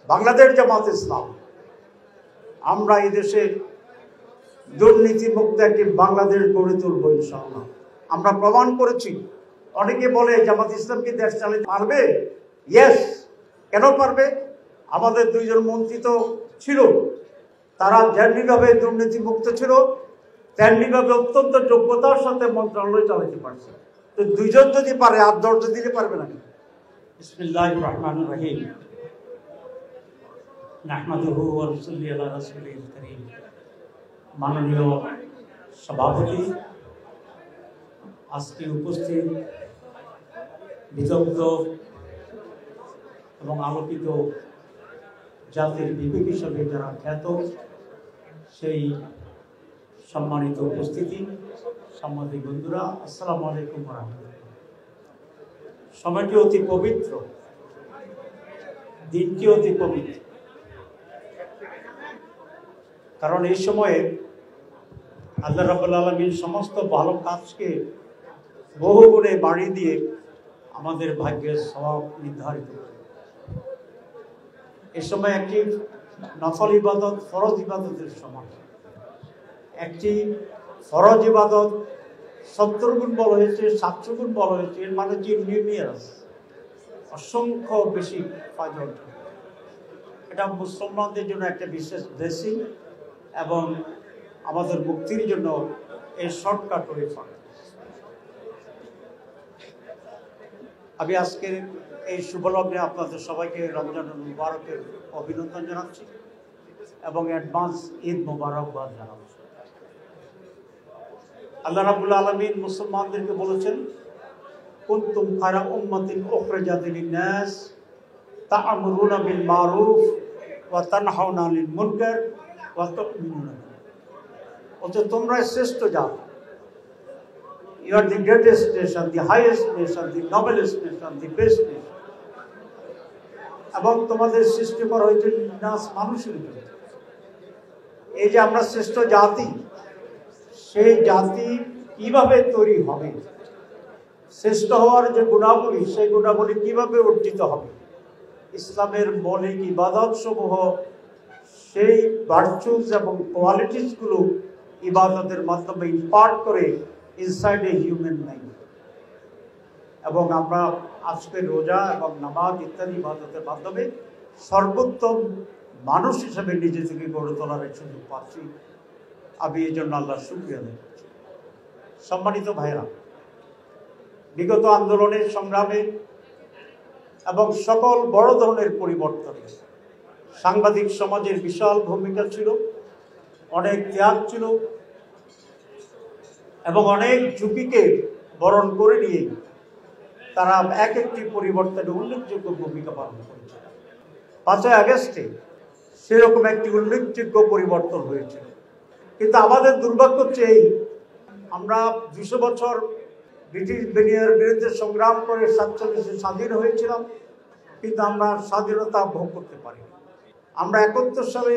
বাংলাদেশ জামাত ইসলাম আমরা এই দেশে দুর্নীতিমুক্ত একটি বাংলাদেশ গড়ে তুলব ইনশাআল্লাহ। আমরা প্রমাণ করেছি। অনেকে বলে জামাত ইসলাম কি দেশ চালাতে পারবে? ইয়েস। কেন পারবে? আমাদের দুইজন মন্ত্রী তো ছিল, তারা যেমনিভাবে দুর্নীতিমুক্ত ছিল তেমনিভাবে অত্যন্ত যোগ্যতার সাথে মন্ত্রণালয় চালাতে পারছে। তো দুইজন যদি পারে আর 10 জন দিতে পারবে না? বিসমিল্লাহির রহমানির রহিম। নাহমাদুহু ওয়া নুসাল্লি আলা রাসূলিল কারীম। মাননীয় সভাপতি, আজকে উপস্থিত বিদগ্ধ এবং আলোকিত জাতির বিবেক হিসেবে যারা খ্যাত, সেই সম্মানিত উপস্থিতি, সাংবাদিক বন্ধুরা, আসসালামু আলাইকুম ওয়া রাহমাতুল্লাহ। সময়টি অতি পবিত্র, দিনটি অতি পবিত্র, কারণ এই সময়ে আল্লাহ রাব্বুল আলামিন সমস্ত ভালো কাজকে বহু গুণে বাড়িয়ে দিয়ে আমাদের ভাগ্যের সওয়াব নির্ধারিত করে। এই সময় একটি নফল ইবাদত ফরজ ইবাদতের সময়। একটি ফরজ ইবাদত 70 গুণ বলা হয়েছে, 700 গুণ বলা হয়েছে, এর মানে যে নিউমিয়াস অসংখ্য বেশি ফায়দা। এটা মুসলমানদের জন্য একটা বিশেষ ব্লেসিং এবং আমাদের মুক্তির জন্য এই শর্টকাট ওয়ে ফান্ড। আমি আজকের এই শুভলগ্নে আপনাদের সবাইকে রমজানুল মুবারকের অভিনন্দন জানাচ্ছি এবং অ্যাডভান্স ঈদ মুবারকবাদ জানাচ্ছি। আল্লাহ রাব্বুল আলামিন মুসলমানদেরকে বলেছেন, কুনতুম খায়রা উম্মাতিন উখরিজাত লিন-নাস তা'মুরুনা বিল মারুফ ওয়া তানহাউনা আনিল মুনকার ওয়া তু'মিনুনা বিল্লাহ। অর্থাৎ তোমরা শ্রেষ্ঠ জাত। You are the greatest nation, the highest nation, the noblest nation, the best nation. এবং তোমাদের সৃষ্টি করা হয়েছে নাস, মানুষের জন্য। এই যে আমরা শ্রেষ্ঠ জাতি, সেই জাতি কিভাবে তৈরি হবে, শ্রেষ্ঠ হওয়ার যে গুণাবলী, সেই গুণাবলী কিভাবে অর্জিত হবে, ইসলামের মৌলিক ইবাদত সমূহ সেই ভার্চুস এবং কোয়ালিটিসগুলো ইবাদতের মাধ্যমে ইম্পার্ট করে ইনসাইড এ হিউম্যান মাইন্ড। এবং আমরা আজকে রোজা এবং নামাজ ইত্যাদি ইবাদতের মাধ্যমে সর্বোত্তম মানুষ হিসেবে নিজে থেকে গড়ে তোলার সুযোগ পাচ্ছি। আমি এই জন্য আল্লাহর শুকরিয়া আদায় করছি। সম্মানিত ভাইরা, বিগত আন্দোলনের সংগ্রামে এবং সকল বড় ধরনের পরিবর্তনে সাংবাদিক সমাজের বিশাল ভূমিকা ছিল, অনেক ত্যাগ ছিল এবং অনেক ঝুঁকিকে বরণ করে নিয়ে তারা এক একটি পরিবর্তনে উল্লেখযোগ্য ভূমিকা পালন করেছে। 5ই আগস্টে সেরকম একটি উল্লেখযোগ্য পরিবর্তন হয়েছিল। কিন্তু আমাদের দুর্ভাগ্য হচ্ছে এই, আমরা 200 বছর ব্রিটিশ বেনিয়ার বিরুদ্ধে সংগ্রাম করে 47-এ স্বাধীন হয়েছিলাম, কিন্তু আমরা স্বাধীনতা ভোগ করতে পারি। আমরা 71 সালে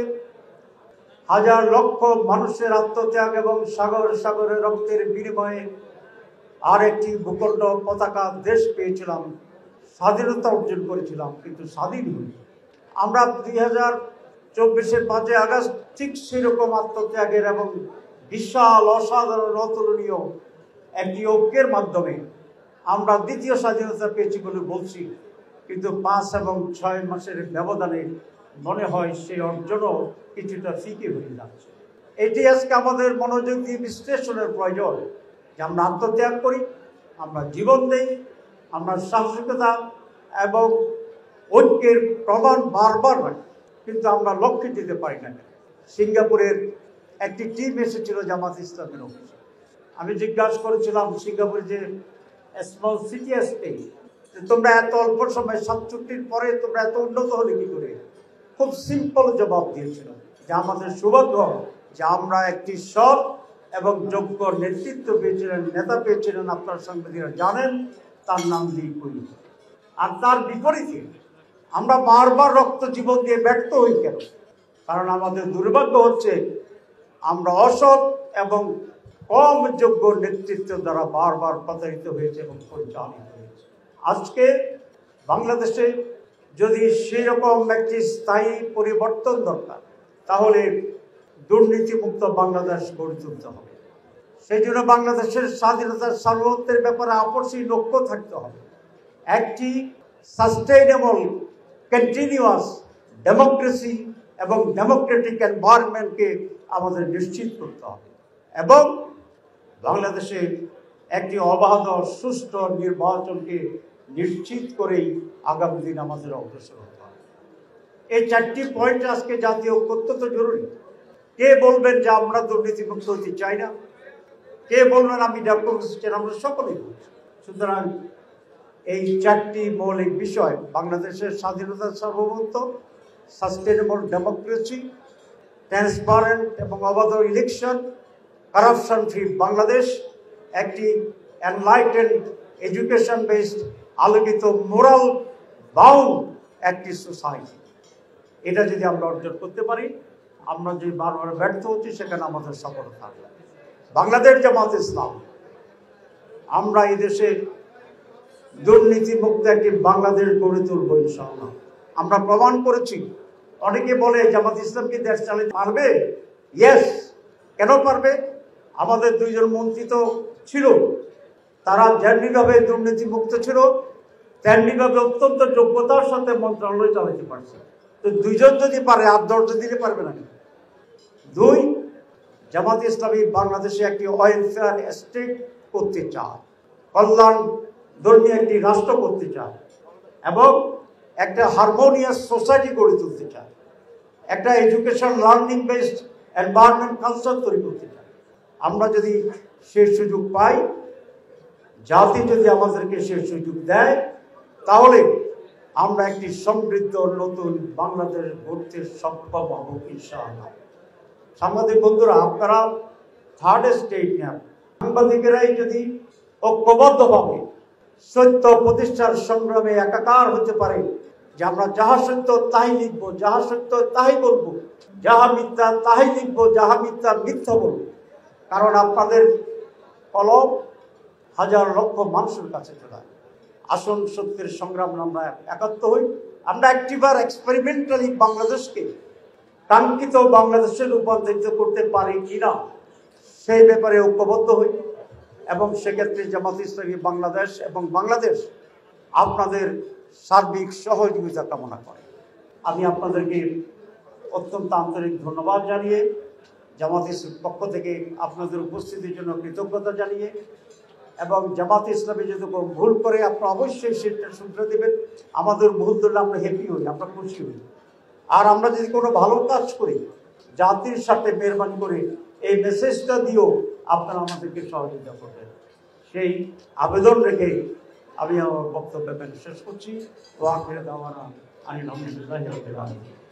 হাজার লক্ষ মানুষের আত্মত্যাগ এবং সাগর সাগরের রক্তের বিনিময়ে আর একটি ভূখণ্ড পতাকা দেশ পেয়েছিলাম, স্বাধীনতা অর্জন করেছিলাম, কিন্তু স্বাধীন হই। আমরা 2024-এর 5ই আগস্ট ঠিক সেরকম আত্মত্যাগের এবং বিশাল অসাধারণ অতুলনীয় একটি ঐক্যের মাধ্যমে আমরা দ্বিতীয় স্বাধীনতা পেয়েছি বলে বলছি, কিন্তু 5 এবং 6 মাসের ব্যবধানে মনে হয় সেই অর্জনও কিছুটা ফিকে হয়ে যাচ্ছে। এটি আজকে আমাদের মনোযোগ দিয়ে বিশ্লেষণের প্রয়োজন যে আমরা আত্মত্যাগ করি, আমরা জীবন দেই, আমরা সাহসিকতা এবং ঐক্যের প্রমাণ বারবার রাখি, কিন্তু আমরা লক্ষ্যে যেতে পারি না। সিঙ্গাপুরের একটি টিম এসেছিল জামাত ইসলামের অফিসে। আমি জিজ্ঞাসা করেছিলাম, সিঙ্গাপুরে যে স্মল সিটি স্টেট, তোমরা এত অল্প সময় 67-র পরে তোমরা এত উন্নত হলে কি করে? খুব সিম্পল জবাব দিয়েছিল যে আমাদের সৌভাগ্য যে আমরা একটি সৎ এবং যোগ্য নেতৃত্ব পেয়েছিলেন, নেতা পেয়েছিলেন, আপনার সাংবাদিকরা জানেন, তার নাম লি কুই। আর তার বিপরীতে আমরা বারবার রক্ত জীবন দিয়ে ব্যর্থ হই কেন? কারণ আমাদের দুর্ভাগ্য হচ্ছে আমরা অসৎ এবং কম যোগ্য নেতৃত্ব দ্বারা বারবার প্রতারিত হয়েছে এবং পরিচালিত হয়েছে। আজকে বাংলাদেশে যদি সেরকম একটি স্থায়ী পরিবর্তন দরকার, তাহলে দুর্নীতিমুক্ত বাংলাদেশ গড়ে তুলতে হবে। সেই জন্য বাংলাদেশের স্বাধীনতার সার্বভৌমত্বের ব্যাপারে আপসী লক্ষ্য থাকতে হবে। একটি সাস্টেইনেবল কন্টিনিউয়াস ডেমোক্রেসি এবং ডেমোক্রেটিক এনভায়রনমেন্টকে আমাদের নিশ্চিত করতে হবে এবং বাংলাদেশে একটি অবাধ সুষ্ঠু নির্বাচনকে নিশ্চিত করেই আগামী দিন আমাদের অগ্রসর হতে হবে। এই চারটি পয়েন্ট আজকে জাতীয় ঐক্য অত্যন্ত জরুরি। কে বলবেন যে আমরা দুর্নীতিমুক্ত হতে চাই না? কে বলবেন আমি ডেমোক্রেসি চাই? আমরা সকলেই বলছি। সুতরাং এই চারটি মৌলিক বিষয়, বাংলাদেশের স্বাধীনতার সার্বভৌমত্ব, সাস্টেনেবল ডেমোক্রেসি, ট্রান্সপারেন্ট এবং অবাধ ইলেকশন, কারাপশন ফ্রি বাংলাদেশ, একটি এনলাইটেন্ড এডুকেশন বেসড আলোকিত মোরাল বাউন্ড একটি সোসাইটি, এটা যদি আমরা অর্জন করতে পারি, আমরা যে বারবার ব্যর্থ হচ্ছি সেখানে আমাদের সফলতা থাকবে। বাংলাদেশ জামাত ইসলাম আমরা এই দেশে দুর্নীতিমুক্ত একটি বাংলাদেশ গড়ে তুলব ইনশাআল্লাহ। আমরা প্রমাণ করেছি। অনেকে বলে জামাত ইসলামকে দেশ চালাতে পারবে? ইয়েস। কেন পারবে? আমাদের দুইজন মন্ত্রী তো ছিল, তারা যেমনিভাবে দুর্নীতিমুক্ত ছিল তেমনিভাবে অত্যন্ত যোগ্যতার সাথে মন্ত্রণালয় চালাতে পারছে। তো দুইজন যদি পারে, আর 10 জন দিলে পারবে না? দুই, জামাত ইসলামী বাংলাদেশে একটি ওয়েলফেয়ার স্টেট করতে চায়, কল্যাণ ধর্মীয় একটি রাষ্ট্র করতে চায় এবং একটা হারমোনিয়াস সোসাইটি গড়ে তুলতে চায়, একটা education learning based environment culture তৈরি করতে চায়। আমরা যদি সেই সুযোগ পাই, জাতি যদি আমাদেরকে সেই সুযোগ দেয়, তাহলে আমরা একটি সমৃদ্ধ নতুন বাংলাদেশ গড়তে সক্ষম হব ইনশাআল্লাহ। সাংবাদিক বন্ধুরা, আপনারা থার্ড স্টেট নেন, সাংবাদিকেরাই যদি ঐক্যবদ্ধভাবে সত্য প্রতিষ্ঠার সংগ্রামে একাকার হতে পারে, যে আমরা যাহা সত্য তাই লিখবো, যাহা সত্য তাই বলবো, যাহা মিথ্যা তাই লিখবো, যাহা মিথ্যা মিথ্যা বলবো। কারণ আপনাদের কলম হাজার লক্ষ মানুষের কাছে চলায়। আসল সত্যের সংগ্রাম আমরা একাত্ম হই। আমরা একটিবার এক্সপেরিমেন্টালি বাংলাদেশকে কাঙ্ক্ষিত বাংলাদেশে রূপান্তরিত করতে পারি কিনা সেই ব্যাপারে ঐক্যবদ্ধ হই এবং সেক্ষেত্রে জামাত ইসলামী বাংলাদেশ এবং বাংলাদেশ আপনাদের সার্বিক সহযোগিতা কামনা করে। আমি আপনাদেরকে অত্যন্ত আন্তরিক ধন্যবাদ জানিয়ে, জামাত ইসলামের পক্ষ থেকে আপনাদের উপস্থিতির জন্য কৃতজ্ঞতা জানিয়ে, এবং জামাত ইসলামী যদি কোনো ভুল করে আপনারা অবশ্যই সেটা শুধরে দেবেন। আমাদের ভুল ধরলে আমরা হ্যাপি হই, আমরা খুশি হই। আর আমরা যদি কোনো ভালো কাজ করি, জাতির সাথে মেহরবানি করে এই মেসেজটা দিয়েও আপনারা আমাদেরকে সহযোগিতা করবেন, সেই আবেদন রেখে আমি আমার বক্তব্য শেষ করছি। ওয়াকির দাওয়ানা আলহামদুলিল্লাহি রাব্বিল আলামিন।